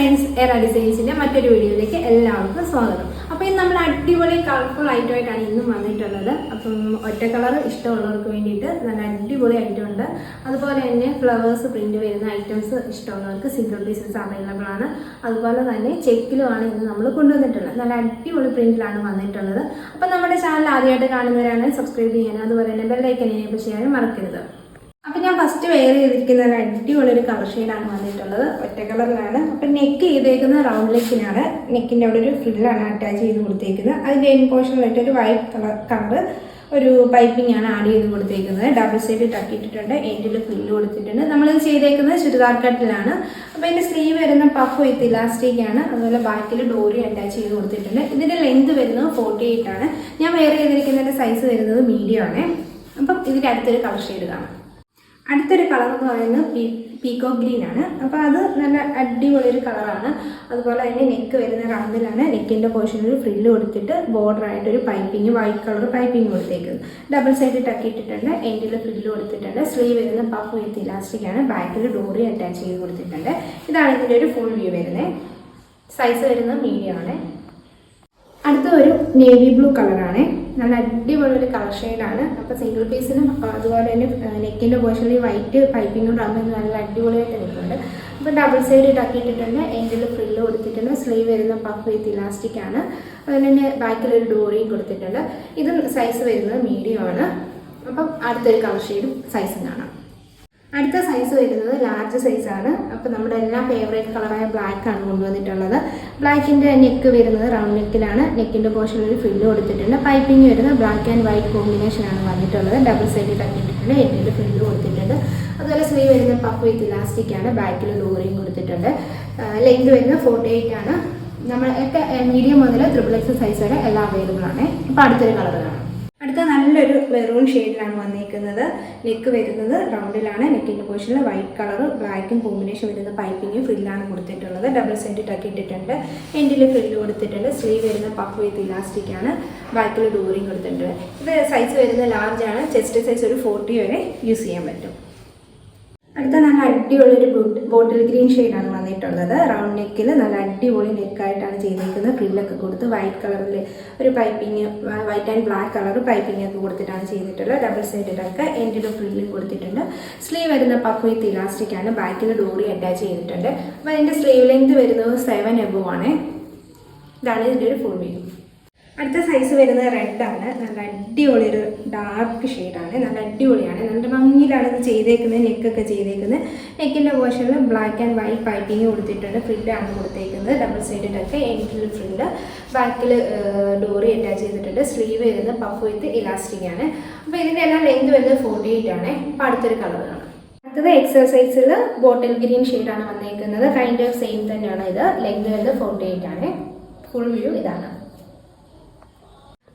Friends, എറ ഡിസൈൻസിൻ്റെ മറ്റൊരു വീഡിയോയിലേക്ക് എല്ലാവർക്കും സ്വാഗതം. അപ്പോൾ ഇന്ന് നമ്മൾ അടിപൊളി കളർഫുൾ ഐറ്റമായിട്ടാണ് ഇന്നും വന്നിട്ടുള്ളത്. അപ്പം ഒറ്റ കളർ ഇഷ്ടമുള്ളവർക്ക് വേണ്ടിയിട്ട് നല്ല അടിപൊളി ഐറ്റം ഉണ്ട്. അതുപോലെ തന്നെ ഫ്ലവേഴ്സ് പ്രിൻറ്റ് വരുന്ന ഐറ്റംസ് ഇഷ്ടമുള്ളവർക്ക് സിംഗിൾ പീസസ് അവൈലബിൾ ആണ്. അതുപോലെ തന്നെ ചെക്കിലുമാണ് ഇന്ന് നമ്മൾ കൊണ്ടുവന്നിട്ടുള്ളത്. നല്ല അടിപൊളി പ്രിൻറ്റിലാണ് വന്നിട്ടുള്ളത്. അപ്പം നമ്മുടെ ചാനൽ ആദ്യമായിട്ട് കാണുന്നവരാണ് സബ്സ്ക്രൈബ് ചെയ്യാനും അതുപോലെ തന്നെ ബെല്ലൈക്കൻ എനേബിൾ ചെയ്യാനും മറക്കരുത്. അപ്പം ഞാൻ ഫസ്റ്റ് വെയർ ചെയ്തിരിക്കുന്ന ഒരു അടിപൊളിയൊരു കളർ ഷെയ്ഡാണ് വന്നിട്ടുള്ളത്. ഒറ്റ കളറിലാണ്. അപ്പം നെക്ക് ചെയ്തേക്കുന്നത് റൗണ്ട് നെക്കിനാണ്. നെക്കിൻ്റെ അവിടെ ഒരു ഫ്രില്ലാണ് അറ്റാച്ച് ചെയ്ത് കൊടുത്തേക്കുന്നത്. അതിൻ്റെ എൻ പോർഷനിലായിട്ട് ഒരു വൈറ്റ് കളർ ഒരു പൈപ്പിംഗ് ആണ് ആഡ് ചെയ്ത് കൊടുത്തേക്കുന്നത്. ഡബിൾ സൈഡ് ടക്കിയിട്ടിട്ടുണ്ട്. എൻഡിൽ ഫ്രില്ല് കൊടുത്തിട്ടുണ്ട്. നമ്മളിത് ചെയ്തേക്കുന്നത് ചുരിദാർ കട്ടിലാണ്. അപ്പോൾ ഇതിൻ്റെ സ്ലീവ് വരുന്ന പഫ് വിത്ത് ഇലാസ്റ്റിക് ആണ്. അതുപോലെ ബാക്കിൽ ഡോറി അറ്റാച്ച് ചെയ്ത് കൊടുത്തിട്ടുണ്ട്. ഇതിൻ്റെ ലെങ്ത് വരുന്നത് 48 ആണ്. ഞാൻ വെയർ ചെയ്തിരിക്കുന്നതിൻ്റെ സൈസ് വരുന്നത് മീഡിയം ആണ്. അപ്പം ഇതിൻ്റെ അടുത്തൊരു കളർ ഷെയ്ഡ് കാണാം. അടുത്തൊരു കളർ എന്ന് പറയുന്നത് പീക്കോ ഗ്രീൻ ആണ്. അപ്പോൾ അത് നല്ല അടിപൊളി ഒരു കളറാണ്. അതുപോലെ തന്നെ നെക്ക് വരുന്ന റൗണ്ടിലാണ്. നെക്കിൻ്റെ പോർഷനിൽ ഫ്രില്ല് കൊടുത്തിട്ട് ബോർഡറായിട്ടൊരു പൈപ്പിംഗ് വൈറ്റ് കളർ പൈപ്പിംഗ് കൊടുത്തേക്കുന്നത്. ഡബിൾ സൈഡ് ടക്കിയിട്ടിട്ടുണ്ട്. എൻഡിൽ ഫ്രില്ല് കൊടുത്തിട്ടുണ്ട്. സ്ലീവ് വരുന്ന പഫ് വിത്ത് ഇലാസ്റ്റിക് ആണ്. ബാക്കിൽ ഡോറി അറ്റാച്ച് ചെയ്ത് കൊടുത്തിട്ടുണ്ട്. ഇതാണ് ഇതിൻ്റെ ഒരു ഫുൾ വ്യൂ വരുന്നത്. സൈസ് വരുന്നത് മീഡിയം ആണ്. അടുത്ത ഒരു നേവി ബ്ലൂ കളറാണ്. നല്ല അടിപൊളി ഒരു കളർ ഷെയ്ഡാണ്. അപ്പോൾ സിംഗിൾ പീസിനും അതുപോലെ തന്നെ നെക്കിൻ്റെ പോർഷനിൽ വൈറ്റ് പൈപ്പിങ്ങും ആകുമ്പോൾ നല്ല അടിപൊളിയായിട്ട് നിൽക്കുന്നുണ്ട്. അപ്പോൾ ഡബിൾ സൈഡ് ടക്കിയിട്ടിട്ടുണ്ട്. എൻഡിൽ ഫ്രില്ല് കൊടുത്തിട്ടുണ്ട്. സ്ലീവ് വരുന്ന പഫ് വിത്ത് ഇലാസ്റ്റിക് ആണ്. അതുപോലെ തന്നെ ബാക്കിലൊരു ഡോറിയും കൊടുത്തിട്ടുണ്ട്. ഇത് സൈസ് വരുന്നത് മീഡിയം ആണ്. അപ്പം അടുത്തൊരു കളർ ഷെയ്ഡും സൈസും കാണാം. അടുത്ത സൈസ് വരുന്നത് ലാർജ് സൈസാണ്. അപ്പോൾ നമ്മുടെ എല്ലാം ഫേവറേറ്റ് കളറായ ബ്ലാക്ക് ആണ് കൊണ്ടുവന്നിട്ടുള്ളത്. ബ്ലാക്കിൻ്റെ നെക്ക് വരുന്നത് റൗണ്ട് നെക്കിലാണ്. നെക്കിൻ്റെ പോർഷനിൽ ഒരു ഫ്രില്ല് കൊടുത്തിട്ടുണ്ട്. പൈപ്പിംഗ് വരുന്നത് ബ്ലാക്ക് ആൻഡ് വൈറ്റ് കോമ്പിനേഷനാണ് വന്നിട്ടുള്ളത്. ഡബിൾ സൈഡ് ടക്കിയിട്ടിട്ടുണ്ട്. എൻഡിൽ ഫ്രില്ല് കൊടുത്തിട്ടുണ്ട്. അതുപോലെ സ്ലീവ് വരുന്ന പഫ് വിത്ത് ഇലാസ്റ്റിക് ആണ്. ബാക്കിൽ ഡോറിയും കൊടുത്തിട്ടുണ്ട്. ലെങ്ത് വരുന്നത് 48 ആണ്. നമ്മളൊക്കെ മീഡിയം മുതൽ XXL സൈസ് വരെ എല്ലാം അവൈലബിൾ ആണ്. അപ്പോൾ അടുത്തൊരു കളർ കാണാം. അടുത്ത നല്ലൊരു മെറൂൺ ഷെയ്ഡിലാണ് വന്നിരിക്കുന്നത്. നെക്ക് വരുന്നത് റൗണ്ടിലാണ്. നെക്കിൻ്റെ പോർഷനിൽ വൈറ്റ് കളർ ബ്ലാക്കും കോമ്പിനേഷൻ വരുന്ന പൈപ്പിങ്ങും ഫ്രില്ലാണ് കൊടുത്തിട്ടുള്ളത്. ഡബിൾ സൈഡ് ടക്കിയിട്ടിട്ടുണ്ട്. എൻഡിൽ ഫ്രില്ല് കൊടുത്തിട്ടുണ്ട്. സ്ലീവ് വരുന്ന പഫ് വിത്ത് ഇലാസ്റ്റിക് ആണ്. ബാക്കിൽ ഡോറിയും കൊടുത്തിട്ടുണ്ട്. ഇത് സൈസ് വരുന്നത് ലാർജ് ആണ്. ചെസ്റ്റ് സൈസ് ഒരു 40 വരെ യൂസ് ചെയ്യാൻ പറ്റും. അടുത്ത നല്ല അടിപൊളിയൊരു ബോട്ടിൽ ഗ്രീൻ ഷെയ്ഡാണ് വന്നിട്ടുള്ളത്. റൗണ്ട് നെക്കിൽ നല്ല അടിപൊളി നെക്കായിട്ടാണ് ചെയ്തിരിക്കുന്നത്. ഫ്രില്ലൊക്കെ കൊടുത്ത് വൈറ്റ് കളറിൽ ഒരു piping white and black colour piping ഒക്കെ കൊടുത്തിട്ടാണ് ചെയ്തിട്ടുള്ളത്. ഡബിൾ സൈഡിലൊക്കെ എൻഡിൽ ഫ്രില്ലും കൊടുത്തിട്ടുണ്ട്. സ്ലീവ് വരുന്ന പഫ് വിത്ത് ഇലാസ്റ്റിക് ആണ്. ബാക്കിൽ ഡോറി അറ്റാച്ച് ചെയ്തിട്ടുണ്ട്. അപ്പോൾ അതിൻ്റെ സ്ലീവ് ലെങ്ത് വരുന്നത് 7 above ആണ്. ഇതാണ് ഇതിൻ്റെ ഒരു ഫുൾ വ്യൂ. അടുത്ത സൈസ് വരുന്നത് റെഡാണ്. നല്ല അടിപൊളി ഒരു ഡാർക്ക് ഷെയ്ഡാണ്. നല്ല അടിപൊളിയാണ്. നല്ല ഭംഗിയിലാണ് ഇത് ചെയ്തേക്കുന്നത്. നെക്കൊക്കെ ചെയ്തേക്കുന്നത്. നെക്കിൻ്റെ പോർഷനിൽ ബ്ലാക്ക് ആൻഡ് വൈറ്റ് പൈപ്പിംഗ് കൊടുത്തിട്ടുണ്ട്. ഫ്രില്ലാണ് കൊടുത്തേക്കുന്നത്. ഡബിൾ സൈഡിലൊക്കെ എൻഡിൽ ഫ്രില്ല് ബാക്കിൽ ഡോറി അറ്റാച്ച് ചെയ്തിട്ടുണ്ട്. സ്ലീവ് വരുന്നത് പഫ് വിത്ത് ഇലാസ്റ്റിക് ആണ്. അപ്പോൾ ഇതിൻ്റെ എല്ലാം ലെങ്ത് വരുന്നത് 48 ആണ്. അപ്പോൾ അടുത്തൊരു കളർ കാണാം. അടുത്തത് എക്സസൈസിൽ ബോട്ടിൽ ഗ്രീൻ ഷെയ്ഡാണ് വന്നിരിക്കുന്നത്. കൈൻഡ് ഓഫ് സെയിം തന്നെയാണ്. ഇത് ലെങ്ത് വരുന്നത് 48 ആണ്. ഫുൾ വ്യൂ ഇതാണ്.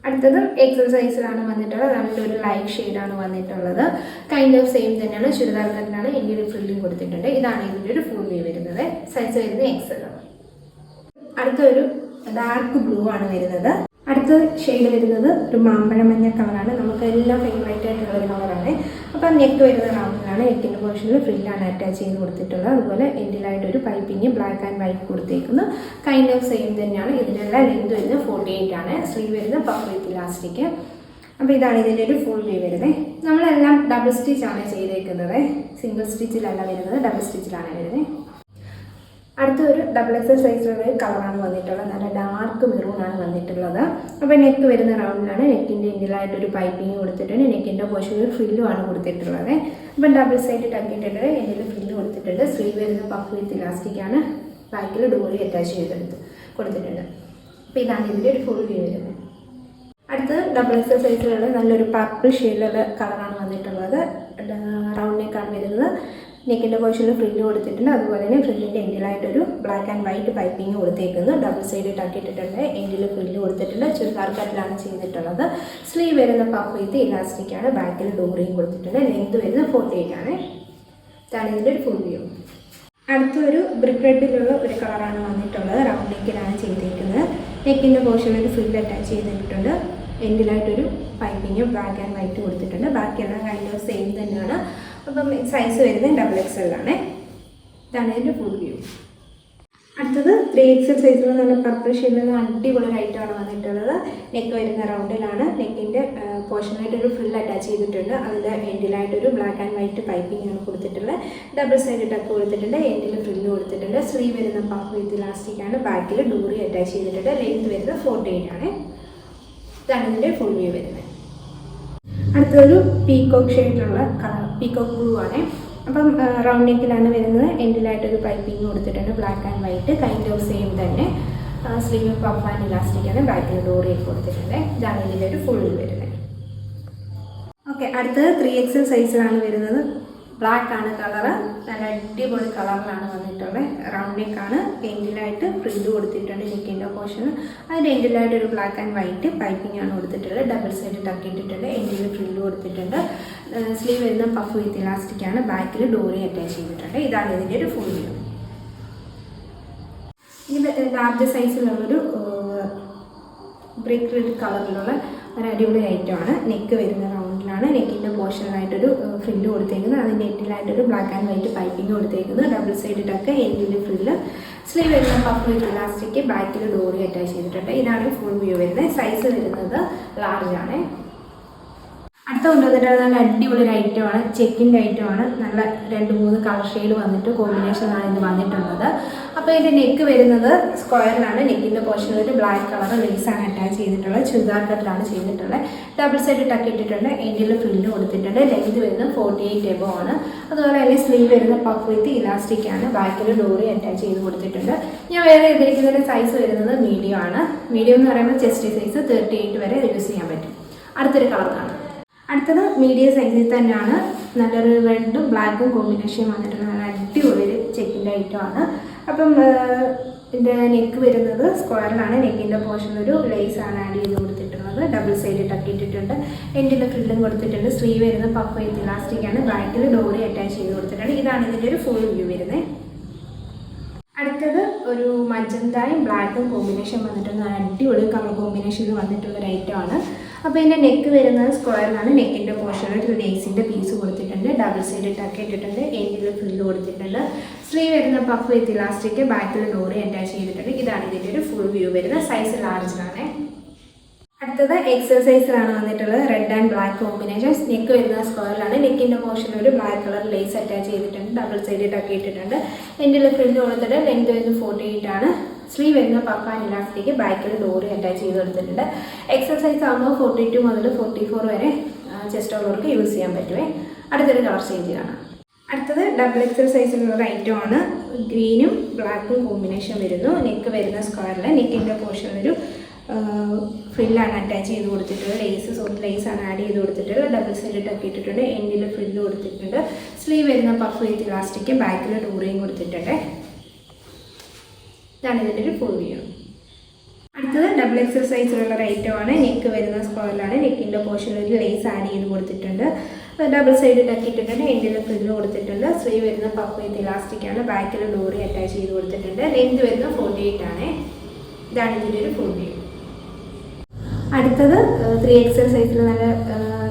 അടുത്തത് എക്സസൈസിലാണ് വന്നിട്ടുള്ളത്. നല്ലൊരു ലൈറ്റ് ഷെയ്ഡാണ് വന്നിട്ടുള്ളത്. കൈൻഡ് ഓഫ് സെയിം തന്നെയാണ്. ചുരിദാർ കട്ടിലാണ്. എൻഡിൽ ഫ്രില്ലും കൊടുത്തിട്ടുണ്ട്. ഇതാണ് ഇതിൻ്റെ ഒരു ഫുൾ വ്യൂ വരുന്നത്. സൈസ് വരുന്നത് XL. അടുത്തൊരു ഡാർക്ക് ബ്ലൂ ആണ് വരുന്നത്. അടുത്ത ഷെയ്ഡ് വരുന്നത് ഒരു മാമ്പഴമഞ്ഞ കളറാണ്. നമുക്ക് എല്ലാം ഫേവറേറ്റ് ആയിട്ടുള്ള ഒരു കളറാണ്. അപ്പം നെക്ക് വരുന്ന റൗണ്ടിലാണ്. നെക്കിൻ്റെ പോർഷനിൽ ഫ്രില്ലാണ് അറ്റാച്ച് ചെയ്ത് കൊടുത്തിട്ടുള്ളത്. അതുപോലെ എൻഡിലായിട്ടൊരു പൈപ്പിങ് ബ്ലാക്ക് ആൻഡ് വൈറ്റ് കൊടുത്തേക്കുന്നു. കൈൻഡ് ഓഫ് സെയിം തന്നെയാണ്. ഇതിനെല്ലാം ലെങ്ത് വരുന്നത് 48 ആണ്. സ്ലീവ് വരുന്നത് പഫ് വിത്ത് ഇലാസ്റ്റിക്. അപ്പോൾ ഇതാണ് ഇതിൻ്റെ ഒരു ഫുൾ വ്യൂ വരുന്നത്. നമ്മളെല്ലാം ഡബിൾ സ്റ്റിച്ചാണ് ചെയ്തേക്കുന്നത്. സിംഗിൾ സ്റ്റിച്ചിലല്ല വരുന്നത്, ഡബിൾ സ്റ്റിച്ചിലാണ് വരുന്നത്. അടുത്തൊരു XXL സൈസിലുള്ള കളറാണ് വന്നിട്ടുള്ളത്. നല്ല ഡാർക്ക് മെറൂണാണ് വന്നിട്ടുള്ളത്. അപ്പോൾ നെക്ക് വരുന്ന റൗണ്ടിലാണ്. നെക്കിൻ്റെ എൻഡിലായിട്ടൊരു പൈപ്പിംഗ് കൊടുത്തിട്ടുണ്ട്. നെക്കിൻ്റെ പോർഷനിൽ ഫ്രില്ലുമാണ് കൊടുത്തിട്ടുള്ളത്. അപ്പം ഡബിൾ സൈഡ് ടക്കിയിട്ടുണ്ട്. എൻഡിൽ ഫ്രില്ല് കൊടുത്തിട്ടുണ്ട്. സ്ലീവ് വരുന്ന പഫ് വിത്ത് ഇലാസ്റ്റിക് ആണ്. ബാക്കിൽ ഡോറി അറ്റാച്ച് ചെയ്തെടുത്ത് കൊടുത്തിട്ടുണ്ട്. അപ്പോൾ ഇതാണ് ഇതിൻ്റെ ഒരു ഫുൾ വ്യൂ വരുന്നത്. അടുത്തത് XXL സൈസിലുള്ള നല്ലൊരു പർപ്പിൾ ഷെയ്ഡിലുള്ള കളറാണ് വന്നിട്ടുള്ളത്. റൗണ്ട് നെക്കാണ് വരുന്നത്. നെക്കിൻ്റെ പോർഷനിൽ ഫ്രില്ല് കൊടുത്തിട്ടുണ്ട്. അതുപോലെ തന്നെ ഫ്രില്ലിൻ്റെ എൻഡിലായിട്ടൊരു ബ്ലാക്ക് ആൻഡ് വൈറ്റ് പൈപ്പിംഗ് കൊടുത്തേക്കുന്നു. ഡബിൾ സൈഡ് ടക്കിയിട്ടിട്ടുണ്ട്. എൻഡിൽ ഫ്രില്ല് കൊടുത്തിട്ടുണ്ട്. ചുരിദാർ കട്ടിലാണ് ചെയ്തിട്ടുള്ളത്. സ്ലീവ് വരുന്ന പഫ് വിത്ത് ഇലാസ്റ്റിക് ആണ്. ബാക്കിൽ ഡോറിയും കൊടുത്തിട്ടുണ്ട്. ലെങ്ത് വരുന്നത് 48 ആണ്. ഇതാണ് ഇതിൻ്റെ ഒരു ഫുൾ വ്യൂ. അടുത്തൊരു ബ്രിക്ക് റെഡിലുള്ള ഒരു കളറാണ് വന്നിട്ടുള്ളത്. റൗണ്ട് നെക്കിലാണ് ചെയ്തിരിക്കുന്നത്. നെക്കിൻ്റെ പോർഷനിൽ ഫ്രില്ല് അറ്റാച്ച് ചെയ്തിട്ടുണ്ട്. എൻഡിലായിട്ടൊരു പൈപ്പിംഗ് ബ്ലാക്ക് ആൻഡ് വൈറ്റ് കൊടുത്തിട്ടുണ്ട്. ബാക്കിയെല്ലാം കൈൻഡ് ഓഫ് സെയിം തന്നെയാണ്. അപ്പം സൈസ് വരുന്നത് XXL ആണ്. ഇതാണ് ഇതിൻ്റെ ഫുൾ വ്യൂ. അടുത്ത അടുത്തത് 3XL സൈസിൽ നല്ല പർപ്പിൾ ഷെയ്ഡിലുള്ള അടിപൊളി ഒരു ഐറ്റമാണ് വന്നിട്ടുള്ളത്. നെക്ക് വരുന്ന റൗണ്ടിലാണ്. നെക്കിൻ്റെ പോർഷനായിട്ടൊരു ഫ്രിൽ അറ്റാച്ച് ചെയ്തിട്ടുണ്ട്. അതിൻ്റെ എൻഡിലായിട്ടൊരു ബ്ലാക്ക് ആൻഡ് വൈറ്റ് പൈപ്പിംഗ് ആണ് കൊടുത്തിട്ടുള്ളത്. ഡബിൾ സൈഡ് ടക്ക് കൊടുത്തിട്ടുണ്ട്. എൻഡിൽ ഫ്രില്ല് കൊടുത്തിട്ടുണ്ട്. സ്ലീവ് വരുന്ന പഫ് വിത്ത് ഇലാസ്റ്റിക് ആണ്. ബാക്കിൽ ഡോറി അറ്റാച്ച് ചെയ്തിട്ടുണ്ട്. ലെങ്ത് വരുന്നത് 48 ആണ്. ഇതാണ് ഇതിൻ്റെ ഫുൾ വ്യൂ വരുന്നത്. അടുത്തൊരു പീക്കോക്ക് ഷെയ്ഡിലുള്ള കളർ, പീക്കോക്ക് ബ്ലൂ ആണ്. അപ്പം റൗണ്ട് നെക്കിലാണ് വരുന്നത്. എൻഡിലായിട്ടൊരു പൈപ്പിംഗ് കൊടുത്തിട്ടുണ്ട്. Black and white kind of same തന്നെ. സ്ലീവ് പഫ് ആൻഡ് ഇലാസ്റ്റിക് ആണ്. ബാക്കിൽ ഡോറി കൊടുത്തിട്ടുണ്ട്. ഇതാണ് ഇതിൻ്റെ ഒരു ഫുൾ വരുന്നത്. ഓക്കെ, അടുത്തത് 3XL സൈസിലാണ് വരുന്നത്. ബ്ലാക്ക് ആണ് കളറ്. നല്ല അടിപൊളി കളറിലാണ് വന്നിട്ടുള്ളത്. റൗണ്ട് നെക്കാണ്. എൻഡിലായിട്ട് ഫ്രില്ല് കൊടുത്തിട്ടുണ്ട്. നെക്കിൻ്റെ പോർഷൻ അതിൻ്റെ എൻഡിലായിട്ട് ഒരു ബ്ലാക്ക് ആൻഡ് വൈറ്റ് പൈപ്പിംഗ് ആണ് കൊടുത്തിട്ടുള്ളത്. ഡബിൾ സൈഡ് ടക്ക് ഇട്ടിട്ടുണ്ട്. എൻഡിൽ ഫ്രില്ല് കൊടുത്തിട്ടുണ്ട്. സ്ലീവ് വരുന്ന പഫ് വിത്ത് ഇലാസ്റ്റിക് ആണ്. ബാക്കിൽ ഡോറി അറ്റാച്ച് ചെയ്തിട്ടുണ്ട്. ഇതാണ് ഇതിൻ്റെ ഒരു ഫുൾ വ്യൂ. ഇത് ലാർജ് സൈസിലുള്ളൊരു ബ്രിക്ക് റെഡ് കളറിലുള്ള ഒരു അടിപൊളി ഐറ്റമാണ്. നെക്ക് വരുന്ന റൗണ്ടിലാണ്. നെക്കിൻ്റെ പോർഷനായിട്ടൊരു ഫ്രില്ല് കൊടുത്തേക്കുന്നത്. അതിൻ്റെ എൻഡിലായിട്ടൊരു ബ്ലാക്ക് ആൻഡ് വൈറ്റ് പൈപ്പിംഗ് കൊടുത്തേക്കുന്നത്. ഡബിൾ സൈഡ് ടക്ക്, എൻഡിൽ ഫ്രില്ല്, സ്ലീവ് വരുന്ന പഫ് വിത്ത് ഇലാസ്റ്റിക്, ബാക്കിൽ ഡോറി അറ്റാച്ച് ചെയ്തിട്ടുണ്ട്. ഇതാണ് ഫുൾ വ്യൂ വരുന്നത്. സൈസ് വരുന്നത് ലാർജ് ആണ്. അടുത്ത കൊണ്ടുവന്നിട്ട് നല്ല അടിപൊളി ഒരു ഐറ്റമാണ്. ചെക്കിൻ്റെ ഐറ്റമാണ്. നല്ല 2-3 കളർ ഷെയ്ഡ് വന്നിട്ട് കോമ്പിനേഷനാണ് ഇത് വന്നിട്ടുള്ളത്. അപ്പോൾ ഇതിൻ്റെ നെക്ക് വരുന്നത് സ്ക്വയറിലാണ്. നെക്കിൻ്റെ പോർഷനിൽ ഒരു ബ്ലാക്ക് കളർ ലേസാണ് അറ്റാച്ച് ചെയ്തിട്ടുള്ളത്. ചുരിദാർ കട്ടിലാണ് ചെയ്തിട്ടുള്ളത്. ഡബിൾ സൈഡ് ടക്ക് ഇട്ടിട്ടുണ്ട്. എൻഡിൽ ഫ്രില്ല് കൊടുത്തിട്ടുണ്ട്. ലെങ്ത് വരുന്നത് 48 എബോ ആണ്. അതുപോലെ തന്നെ സ്ലീവ് വരുന്ന പഫ് വിത്ത് ഇലാസ്റ്റിക് ആണ്. ബാക്കിൽ ഡോറി അറ്റാച്ച് ചെയ്ത് കൊടുത്തിട്ടുണ്ട്. ഞാൻ വേറെ ഇതിരിക്കുന്നതിൻ്റെ സൈസ് വരുന്നത് മീഡിയം ആണ്. മീഡിയം എന്ന് പറയുമ്പോൾ ചെസ്റ്റ് സൈസ് 38 വരെ യൂസ് ചെയ്യാൻ പറ്റും. അടുത്തൊരു കളർ കാണാം. അടുത്തത് മീഡിയം സൈസിൽ തന്നെയാണ്. നല്ലൊരു റെഡും ബ്ലാക്കും കോമ്പിനേഷൻ വന്നിട്ടുള്ള നല്ല അടിപൊളി ഒരു ചെക്കിൻ്റെ ഐറ്റമാണ്. അപ്പം ഇതിൻ്റെ നെക്ക് വരുന്നത് സ്ക്വയറിലാണ്. നെക്കിൻ്റെ പോർഷൻ ഒരു ലേസാണ് ആഡ് ചെയ്ത് കൊടുത്തിട്ടുള്ളത്. ഡബിൾ സൈഡ് ടക്ക് ഇട്ടിട്ടുണ്ട്. എൻഡിൽ ഫ്രില്ലും കൊടുത്തിട്ടുണ്ട്. സ്ലീവ് വരുന്ന പഫ് വിത്ത് ഇലാസ്റ്റിക് ആണ്. ബാക്കിൽ ഡോറി അറ്റാച്ച് ചെയ്ത് കൊടുത്തിട്ടുണ്ട്. ഇതാണ് ഇതിൻ്റെ ഒരു ഫുൾ വ്യൂ വരുന്നത്. അടുത്തത് ഒരു മജന്തയും ബ്ലാക്കും കോമ്പിനേഷൻ വന്നിട്ടുള്ള അടിപൊളി കളർ കോമ്പിനേഷനിൽ വന്നിട്ടുള്ള ഒരു ഐറ്റമാണ്. അപ്പോൾ ഇതിൻ്റെ നെക്ക് വരുന്നത് സ്ക്വയറിലാണ്. നെക്കിൻ്റെ പോർഷനിൽ ഒരു ലേസിൻ്റെ പീസ് കൊടുത്തിട്ടുണ്ട്. ഡബിൾ സൈഡ് ടക്ക് ഇട്ടിട്ടുണ്ട്. എൻഡിൽ ഫ്രില്ല് കൊടുത്തിട്ടുണ്ട്. സ്ലീവ് വരുന്ന പഫ് വിത്ത് ഇലാസ്റ്റിക്, ബാക്കിൽ ഡോറി അറ്റാച്ച് ചെയ്തിട്ടുണ്ട്. ഇതാണ് ഇതിൻ്റെ ഒരു ഫുൾ വ്യൂ വരുന്നത്. സൈസ് ലാർജിലാണ്. അടുത്തത് എക്സസൈസിലാണ് വന്നിട്ടുള്ളത്. Red and black combination. Neck വരുന്ന സ്ക്വയറിലാണ്. നെക്കിൻ്റെ പോർഷനിൽ ഒരു ബ്ലാക്ക് കളർ ലേസ് അറ്റാച്ച് ചെയ്തിട്ടുണ്ട്. ഡബിൾ സൈഡ് ടക്ക് ഇട്ടിട്ടുണ്ട്. എൻഡിൽ ഫ്രില്ല് കൊടുത്തിട്ട് ലെങ്ത് വരുന്നത് 48 ആണ്. സ്ലീവ് വരുന്ന പഫ് ആൻഡ് ഇലാസ്റ്റിക്, ബാക്കിൽ ഡോറി അറ്റാച്ച് ചെയ്ത് കൊടുത്തിട്ടുണ്ട്. എക്സസൈസ് ആകുമ്പോൾ 42 മുതൽ 44 വരെ ചെസ്റ്റ് ഉള്ളവർക്ക് യൂസ് ചെയ്യാൻ പറ്റുമേ. അടുത്തൊരു കളർ ചേഞ്ച് കാണാം. അടുത്തത് ഡബിൾ XL സൈസിലുള്ള ഒരു ഐറ്റമാണ്. ഗ്രീനും ബ്ലാക്കും കോമ്പിനേഷൻ വരുന്നു. നെക്ക് വരുന്ന സ്ക്വയറിൽ. നെക്കിൻ്റെ പോർഷനിലൊരു ഫ്രില്ലാണ് അറ്റാച്ച് ചെയ്ത് കൊടുത്തിട്ടുള്ളത്. ലേസാണ് ആഡ് ചെയ്ത് കൊടുത്തിട്ടുള്ളത്. ഡബിൾ സൈഡ് ടക്ക് ഇട്ടിട്ടുണ്ട്. എൻഡിൽ ഫ്രില്ല് കൊടുത്തിട്ടുണ്ട്. സ്ലീവ് വരുന്ന പഫ് വിത്ത് ഇലാസ്റ്റിക്, ബാക്കിൽ ഡോറിയും കൊടുത്തിട്ടുണ്ട്. ഇതാണ് ഇതിൻ്റെ ഒരു ഫുൾ വ്യൂ. അടുത്തത് ഡബിൾ XL സൈസിലുള്ള ഒരു ഐറ്റമാണ്. നെക്ക് വരുന്ന സ്ക്വയറിലാണ്. നെക്കിൻ്റെ പോർഷനിൽ ഒരു ലേസ് ആഡ് ചെയ്ത് കൊടുത്തിട്ടുണ്ട്. ഡബിൾ സൈഡ് ടക്ക് ഇട്ടിട്ടുണ്ട്. എൻഡിൽ ഫ്രില്ല് കൊടുത്തിട്ടുണ്ട്. സ്ലീവ് വരുന്ന പഫ് വിത്ത് ഇലാസ്റ്റിക് ആണ്. ബാക്കിൽ ഡോറി അറ്റാച്ച് ചെയ്ത് കൊടുത്തിട്ടുണ്ട്. ലെങ്ത് വരുന്ന 48 ആണ്. ഇതാണ് ഇതിൻ്റെ ഒരു ഫുൾ വ്യൂ. അടുത്തത് 3XL സൈസിൽ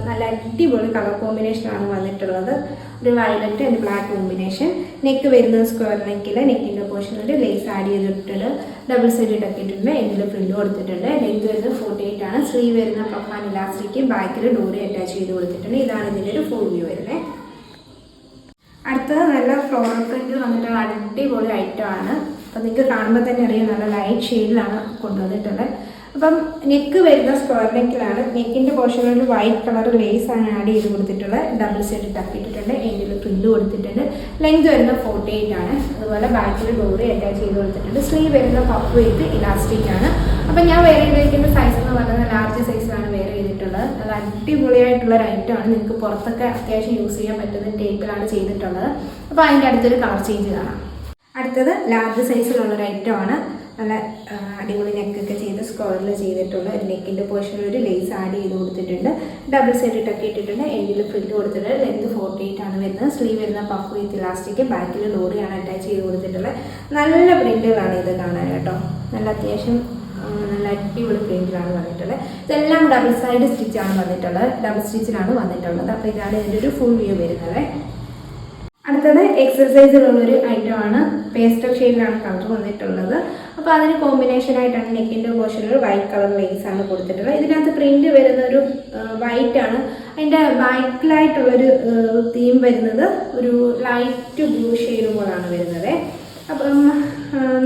നല്ല അടിപൊളി കളർ കോമ്പിനേഷനാണ് വന്നിട്ടുള്ളത്. ഒരു violet and black combination. Neck വരുന്നത് സ്ക്വയർ നെക്കിൽ. നെക്കിൻ്റെ പോർഷനിൽ ലേസ് ആഡ് ചെയ്തിട്ടുണ്ട്. ഡബിൾ സൈഡ് ടക്കിയിട്ടുണ്ട്. എൻഡിൽ ഫ്രില്ല് കൊടുത്തിട്ടുണ്ട്. ലെങ്ത് വരുന്നത് 48 ആണ്. സ്ലീവ് വരുന്ന പഫ് ആൻഡ് ഇലാസ്റ്റിക്, ബാക്കിൽ ഡോറി അറ്റാച്ച് ചെയ്ത് കൊടുത്തിട്ടുണ്ട്. ഇതാണ് ഇതിൻ്റെ ഒരു ഫുൾ വ്യൂ വരുന്നത്. അടുത്തത് നല്ല ഫ്ലോറൽ പ്രിന്റിൽ വന്നിട്ടുള്ള അടിപൊളി ഐറ്റമാണ്. അപ്പം നിങ്ങൾക്ക് കാണുമ്പോൾ തന്നെ അറിയാം നല്ല ലൈറ്റ് ഷെയ്ഡിലാണ് കൊണ്ടുവന്നിട്ടുള്ളത്. അപ്പം നെക്ക് വരുന്ന സ്ക്വയർ നെക്കിലാണ്. നെക്കിൻ്റെ പോർഷനിൽ ഒരു വൈറ്റ് കളർ ലേസാണ് ആഡ് ചെയ്ത് കൊടുത്തിട്ടുള്ളത്. ഡബിൾ സൈഡ് ടക്ക് ഇട്ടിട്ടുണ്ട്. എൻഡിൽ ഫ്രില്ല് കൊടുത്തിട്ടുണ്ട്. ലെങ്ത് വരുന്ന 48 ആണ്. അതുപോലെ ബാക്കിൽ ഡോറി അറ്റാച്ച് ചെയ്ത് കൊടുത്തിട്ടുണ്ട്. സ്ലീവ് വരുന്ന പഫ് വിത്ത് ഇലാസ്റ്റിക് ആണ്. അപ്പം ഞാൻ വേറെ ചെയ്തിരിക്കുന്ന സൈസ് എന്ന് പറയുന്നത് ലാർജ് സൈസിലാണ് വേറെ ചെയ്തിട്ടുള്ളത്. നല്ല അടിപൊളിയായിട്ടുള്ള ഒരു ഐറ്റമാണ്. നിങ്ങൾക്ക് പുറത്തൊക്കെ അത്യാവശ്യം യൂസ് ചെയ്യാൻ പറ്റുന്ന ടേപ്പിലാണ് ചെയ്തിട്ടുള്ളത്. അപ്പോൾ അതിൻ്റെ അടുത്തൊരു കളർ ചേഞ്ച് കാണാം. അടുത്തത് ലാർജ് സൈസിലുള്ളൊരു ഐറ്റമാണ്. നല്ല അടിപൊളി നെക്കൊക്കെ ചെയ്ത് സ്ക്വയറിൽ ചെയ്തിട്ടുള്ള ഒരു നെക്കിൻ്റെ പോർഷനിൽ ഒരു ലേസ് ആഡ് ചെയ്ത് കൊടുത്തിട്ടുണ്ട്. ഡബിൾ സൈഡ് ടക്ക് ഇട്ടിട്ടുണ്ട്. എൻഡിൽ ഫ്രില്ല് കൊടുത്തിട്ടുണ്ട്. ലെങ്ത് 48 ആണ് വരുന്നത്. സ്ലീവ് വരുന്ന പഫ് വിത്ത് ഇലാസ്റ്റിക്, ബാക്കിൽ ഡോറിയാണ് അറ്റാച്ച് ചെയ്ത് കൊടുത്തിട്ടുള്ളത്. നല്ല പ്രിന്റുകളാണ് ഇത് കാണാൻ കേട്ടോ. നല്ല അത്യാവശ്യം നല്ല അടിപൊളി പ്രിന്റിലാണ് വന്നിട്ടുള്ളത്. ഇതെല്ലാം ഡബിൾ സൈഡ് സ്റ്റിച്ചാണ് വന്നിട്ടുള്ളത്. ഡബിൾ സ്റ്റിച്ചിലാണ് വന്നിട്ടുള്ളത്. അപ്പോൾ ഇതാണ് ഇതിൻ്റെ ഒരു ഫുൾ വ്യൂ വരുന്നത്. അടുത്തത് എക്സസൈസിലുള്ളൊരു ഐറ്റമാണ്. പേസ്റ്റൽ ഷെയ്ഡിലാണ് കളർ വന്നിട്ടുള്ളത്. അപ്പോൾ അതിന് കോമ്പിനേഷനായിട്ടാണ് നെക്കിൻ്റെ പോർഷനിൽ ഒരു വൈറ്റ് കളർ ലേസാണ് കൊടുത്തിട്ടുള്ളത്. ഇതിനകത്ത് പ്രിൻറ്റ് വരുന്ന ഒരു വൈറ്റാണ്. അതിൻ്റെ ബാക്കിലായിട്ടുള്ളൊരു തീം വരുന്നത് ഒരു ലൈറ്റ് ബ്ലൂ ഷെയ്ഡ് പോലാണ് വരുന്നത്. അപ്പം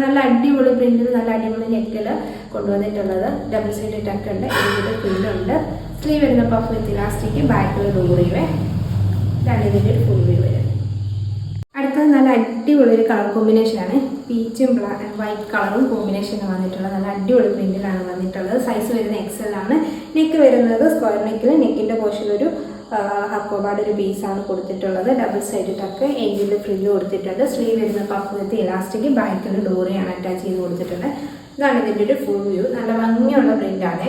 നല്ല അടിപൊളി പ്രിൻറ്റിൽ നല്ല അടിപൊളി നെക്കിൽ കൊണ്ടുവന്നിട്ടുള്ളത്. ഡബിൾ സൈഡ് ടക്ക് ഉണ്ട്, ഇതിൻ്റെ പ്രിൻ്റുണ്ട്. സ്ലീവ് വരുന്ന പഫ് വിത്ത് ഇലാസ്റ്റിക്, ബാക്കിൽ ഡോറിയുവേ. ഇതാണ് ഇതിൻ്റെ ഒരു ഫുൾ വ്യൂ വരുന്നത്. അടുത്തത് നല്ല അടിപൊളി ഒരു കളർ കോമ്പിനേഷനാണ്. പീച്ചും വൈറ്റ് കളറും കോമ്പിനേഷന് വന്നിട്ടുള്ളത്. നല്ല അടിപൊളി പ്രിൻറ്റിലാണ് വന്നിട്ടുള്ളത്. സൈസ് വരുന്ന XL ആണ്. നെക്ക് വരുന്നത് സ്ക്വയർ നെക്കിൽ, നെക്കിൻ്റെ പോർഷനിലൊരു ഹക്കോബാർഡ് ഒരു പീസാണ് കൊടുത്തിട്ടുള്ളത്. ഡബിൾ സൈഡ് ടക്ക്, എൻഡിൽ ഫ്രില്ല് കൊടുത്തിട്ടുണ്ട്. സ്ലീവ് വരുന്ന പഫ് വിത്ത് ഇലാസ്റ്റിക്, ബാക്കിൽ ഡോറിയാണ് അറ്റാച്ച് ചെയ്ത് കൊടുത്തിട്ടുണ്ട്. ഇതാണ് ഇതിൻ്റെ ഒരു ഫുൾ വ്യൂ. നല്ല ഭംഗിയുള്ള പ്രിൻ്റാണ്.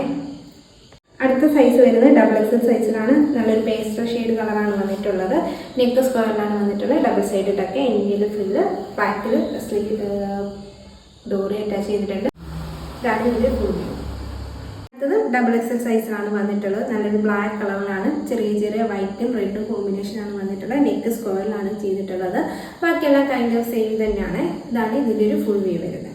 അടുത്ത സൈസ് വരുന്നത് ഡബിൾ XL സൈസിലാണ്. നല്ലൊരു പേസ്റ്റൽ ഷെയ്ഡ് കളറാണ് വന്നിട്ടുള്ളത്. നെക്ക് സ്ക്വയറിലാണ് വന്നിട്ടുള്ളത്. ഡബിൾ സൈഡ് ടക്ക്, എൻഡിൽ ഫ്രില്ല്, ബാക്കിൽ സ്ലീവ് ഡോറി അറ്റാച്ച് ചെയ്തിട്ടുണ്ട്. ഇതാണ് ഇതിൻ്റെ ഫുൾ വ്യൂ. അടുത്തത് ഡബിൾ XL സൈസിലാണ് വന്നിട്ടുള്ളത്. നല്ലൊരു ബ്ലാക്ക് കളറിലാണ്, ചെറിയ ചെറിയ വൈറ്റും റെഡും കോമ്പിനേഷനാണ് വന്നിട്ടുള്ളത്. നെക്ക് സ്ക്വയറിലാണ് ചെയ്തിട്ടുള്ളത്. ബാക്കിയെല്ലാം കൈൻഡ് ഓഫ് സെയിം തന്നെയാണ്. ഇതാണ് ഇതിൻ്റെ ഒരു ഫുൾ വ്യൂ വരുന്നത്.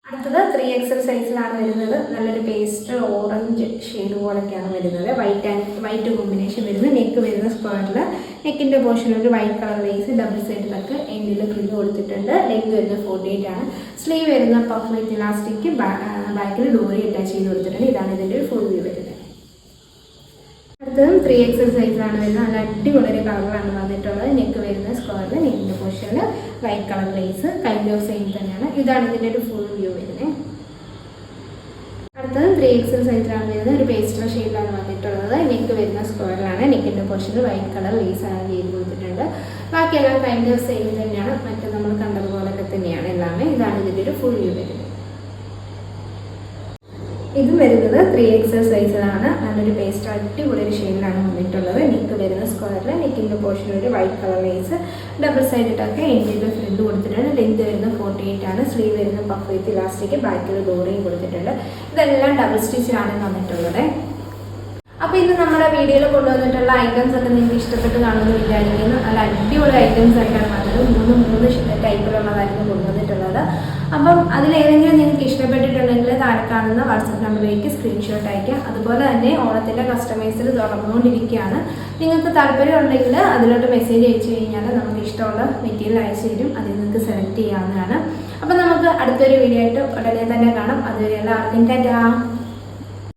അടുത്തത് 3XL സൈസിലാണ് വരുന്നത്. നല്ലൊരു പേസ്റ്റ് ഓറഞ്ച് ഷെയ്ഡ് പോലൊക്കെയാണ് വരുന്നത്. വൈറ്റ് കോമ്പിനേഷൻ വരുന്നത്. നെക്ക് വരുന്ന സ്ക്വയറിൽ, നെക്കിൻ്റെ പോർഷനിൽ ഒരു വൈറ്റ് കളർ ലേസ്, ഡബിൾ സൈഡിലൊക്കെ എൻഡിൽ ഫ്രില്ല് കൊടുത്തിട്ടുണ്ട്. ലെഗ് വരുന്ന 48 ആണ്. സ്ലീവ് വരുന്ന പഫ് വിത്ത് ഇലാസ്റ്റിക്, ബാക്കിൽ ഡോറി അറ്റാച്ച് ചെയ്ത് കൊടുത്തിട്ടുണ്ട്. ഇതാണ് ഇതിൻ്റെ ഒരു ഫുൾ വ്യൂ വരുന്നത്. അടുത്തതും 3XL സൈസിലാണ് വരുന്നത്. നല്ല അടിപൊളി ഒരു കളറാണ് വന്നിട്ടുള്ളത്. നെക്ക് വരുന്ന സ്ക്വയറിൽ, നെക്കിൻ്റെ പോർഷനിൽ white colour lace, kind of same തന്നെയാണ്. ഇതാണ് ഇതിൻ്റെ ഒരു ഫുൾ വ്യൂ വരുന്നത്. അടുത്തത് 3XL സൈസിലാണ് വരുന്നത്. ഒരു പേസ്റ്റൽ ഷെയ്ഡിലാണ് വന്നിട്ടുള്ളത്. നെക്ക് വരുന്ന സ്ക്വയറിലാണ്, നെക്കിൻ്റെ പോർഷനിൽ വൈറ്റ് കളർ ലേസാണ് ചെയ്ത് കൊടുത്തിട്ടുണ്ട്. ബാക്കിയെല്ലാം കൈൻഡ് ഓഫ് സെയിം തന്നെയാണ്. മറ്റേ നമ്മൾ കണ്ടതുപോലൊക്കെ തന്നെയാണ് എല്ലാമേ. ഇതാണ് ഇതിൻ്റെ ഒരു ഫുൾ വ്യൂ വരുന്നത്. ഇത് വരുന്നത് 3XL സൈസിലാണ്. നല്ലൊരു പേസ്റ്റ് അടിപൊളി ഒരു ഷെയ്ഡിലാണ് വന്നിട്ടുള്ളത്. നെക്ക് വരുന്ന സ്ക്വയറിൽ, നെക്കിൻ്റെ പോർഷനിൽ ഒരു വൈറ്റ് കളർ ലേസ്, ഡബിൾ സൈഡിട്ടൊക്കെ എൻഡിൽ ഫ്രില്ല് കൊടുത്തിട്ടുണ്ട്. ലെങ്ത് വരുന്ന 48 ആണ്. സ്ലീവ് വരുന്ന പഫ് വിത്ത് ഇലാസ്റ്റിക്, ബാക്കിൽ ഡോറിയും കൊടുത്തിട്ടുണ്ട്. ഇതെല്ലാം ഡബിൾ സ്റ്റിച്ചിലാണ് വന്നിട്ടുള്ളത്. അപ്പോൾ ഇന്ന് നമ്മുടെ വീഡിയോയിൽ കൊണ്ടുവന്നിട്ടുള്ള ഐറ്റംസ് ഒക്കെ നിങ്ങൾക്ക് ഇഷ്ടപ്പെട്ട് കാണുമെന്ന് വിചാരിക്കുന്നു. നല്ല അടിപൊളി ഐറ്റംസ് ആയിട്ടാണ് വന്നത്. മൂന്ന് ടൈപ്പിലുള്ളതായിരുന്നു കൊണ്ടുവന്നിട്ടുള്ളത്. അപ്പം അതിലേതെങ്കിലും നിങ്ങൾക്ക് ഇഷ്ടപ്പെട്ടിട്ടുണ്ടെങ്കിൽ താഴെ കാണുന്ന വാട്സപ്പ് നമ്പറിലേക്ക് സ്ക്രീൻഷോട്ട് അയക്കാം. അതുപോലെ തന്നെ ഓണത്തിൻ്റെ കസ്റ്റമൈസിൽ തുറന്നുകൊണ്ടിരിക്കുകയാണ്. നിങ്ങൾക്ക് താല്പര്യമുണ്ടെങ്കിൽ അതിലോട്ട് മെസ്സേജ് അയച്ചു കഴിഞ്ഞാൽ നമുക്ക് ഇഷ്ടമുള്ള മെറ്റീരിയൽ അയച്ചു തരും. അതിൽ നിങ്ങൾക്ക് സെലക്ട് ചെയ്യാവുന്നതാണ്. അപ്പം നമുക്ക് അടുത്തൊരു വീഡിയോ ആയിട്ട് ഉടനെ തന്നെ കാണാം. അതുവരെ എല്ലാവർക്കും ടാറ്റാ.